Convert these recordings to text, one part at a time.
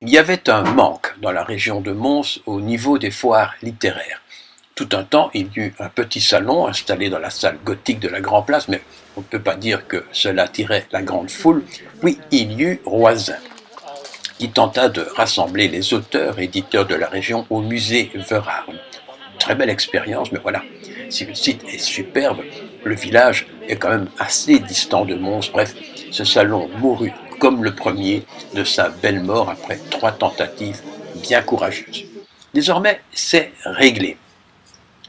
Il y avait un manque dans la région de Mons au niveau des foires littéraires. Tout un temps, il y eut un petit salon installé dans la salle gothique de la Grand Place, mais on ne peut pas dire que cela attirait la grande foule. Puis il y eut Roisin, qui tenta de rassembler les auteurs et éditeurs de la région au musée Verhaeren. Très belle expérience, mais voilà, si le site est superbe, le village est quand même assez distant de Mons. Bref, ce salon mourut comme le premier de sa belle mort après 3 tentatives bien courageuses. Désormais, c'est réglé.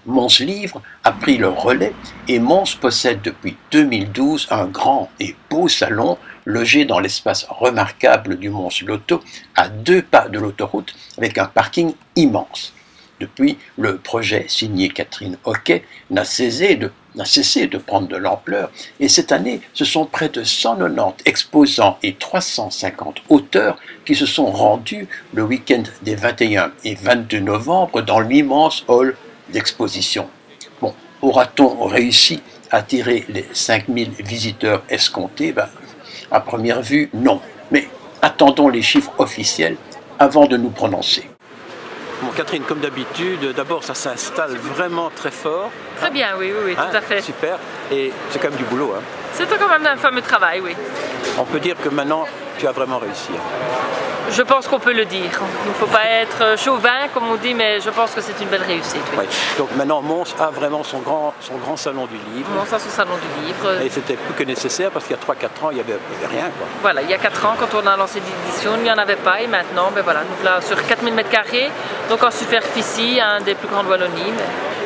Mons Livre a pris le relais et Mons possède depuis 2012 un grand et beau salon logé dans l'espace remarquable du Mons Lotto à 2 pas de l'autoroute avec un parking immense. Depuis, le projet signé Catherine Hoquet n'a cessé de prendre de l'ampleur et cette année, ce sont près de 190 exposants et 350 auteurs qui se sont rendus le week-end des 21 et 22 novembre dans l'immense hall d'exposition. Bon, aura-t-on réussi à attirer les 5000 visiteurs escomptés? À première vue, non. Mais attendons les chiffres officiels avant de nous prononcer. Bon, Catherine, comme d'habitude, d'abord ça s'installe vraiment très fort. Très bien, oui, tout à fait. Super. Et c'est quand même du boulot. Hein. C'est quand même un fameux travail, oui. On peut dire que maintenant, tu as vraiment réussi. Je pense qu'on peut le dire. Il ne faut pas être chauvin, comme on dit, mais je pense que c'est une belle réussite. Oui. Ouais. Donc maintenant, Mons a vraiment son grand salon du livre. Mons a son salon du livre. Et c'était plus que nécessaire parce qu'il y a 3-4 ans, il n'y avait rien. Quoi. Voilà, il y a 4 ans, quand on a lancé l'édition, il n'y en avait pas. Et maintenant, voilà, nous voilà sur 4000 m², donc en superficie, un des plus grands de Wallonie.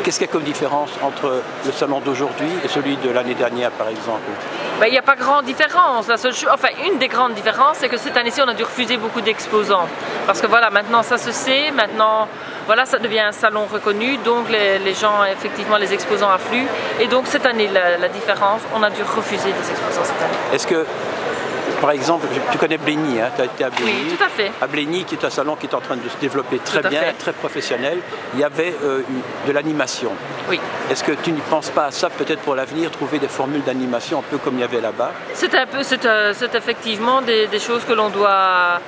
Qu'est-ce qu'il y a comme différence entre le salon d'aujourd'hui et celui de l'année dernière, par exemple? Il n'y a pas grande différence. Une des grandes différences, c'est que cette année-ci, on a dû refuser beaucoup d'exposants. Parce que voilà, maintenant ça se sait, maintenant voilà, ça devient un salon reconnu, donc les gens, effectivement, les exposants affluent. Et donc cette année, la différence, on a dû refuser des exposants cette année. Est-ce que, par exemple, tu connais Blény, hein, tu as été à Blény. Oui, tout à fait. À Blény, qui est un salon qui est en train de se développer très bien, très professionnel, il y avait de l'animation. Oui. Est-ce que tu n'y penses pas à ça, peut-être pour l'avenir, trouver des formules d'animation un peu comme il y avait là-bas? C'est effectivement des choses que l'on doit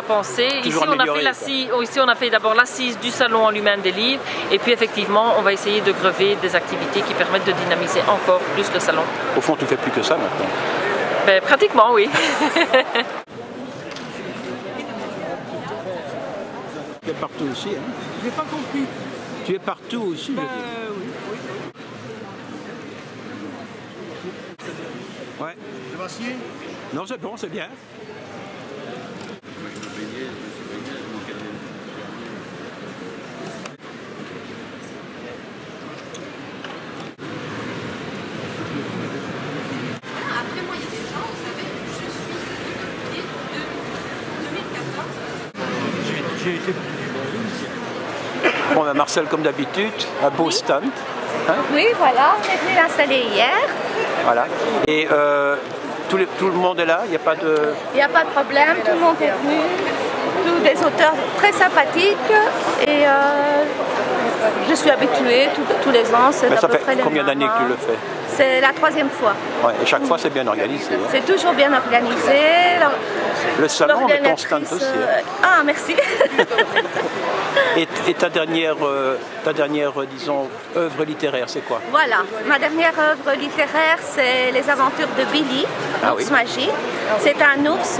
penser. Ici on a fait d'abord l'assise du salon en lui-même des livres, et puis effectivement, on va essayer de grever des activités qui permettent de dynamiser encore plus le salon. Au fond, tu ne fais plus que ça maintenant? Pratiquement, oui. Tu es partout aussi, hein? Je n'ai pas compris. Tu es partout aussi, je dis. Oui. Ouais. Sébastien? Non, c'est bon, c'est bien. Après moi, il y a des gens, vous savez, je suis depuis 2014. J'ai été... Bon, Marcel, comme d'habitude, un beau stand. Hein? Oui, voilà, on est venu l'installer hier. Voilà. Et tout le monde est là, il n'y a pas de... Il n'y a pas de problème, tout le monde est venu. Tous des auteurs très sympathiques. Et je suis habituée tous les ans. Mais ça fait combien d'années que tu le fais? C'est la 3e fois. Ouais, et chaque fois, c'est bien organisé. Hein? C'est toujours bien organisé. Le salon, mais ton stand aussi. Ah, merci. Et ta dernière, disons, œuvre littéraire, c'est quoi? Voilà, ma dernière œuvre littéraire, c'est Les aventures de Billy, l'ours magique. C'est un ours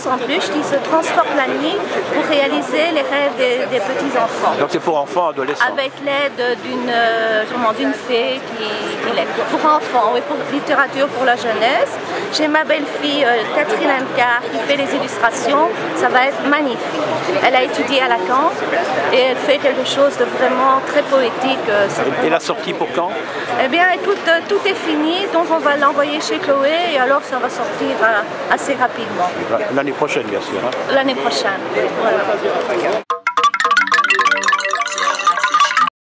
en peluche qui se transforme la nuit pour réaliser les rêves des petits-enfants. Donc c'est pour enfants, adolescents? Avec l'aide d'une fée qui l'aide. Pour enfants, oui, pour littérature pour la jeunesse. J'ai ma belle-fille Catherine Amcar qui fait les illustrations. Ça va être magnifique. Elle a étudié à Lacan et elle fait quelque chose de vraiment très poétique. Et la sortie pour quand? Eh bien, écoute, tout est fini, donc on va l'envoyer chez Chloé et alors ça va sortir assez rapidement. L'année prochaine, bien sûr. Hein? L'année prochaine, voilà.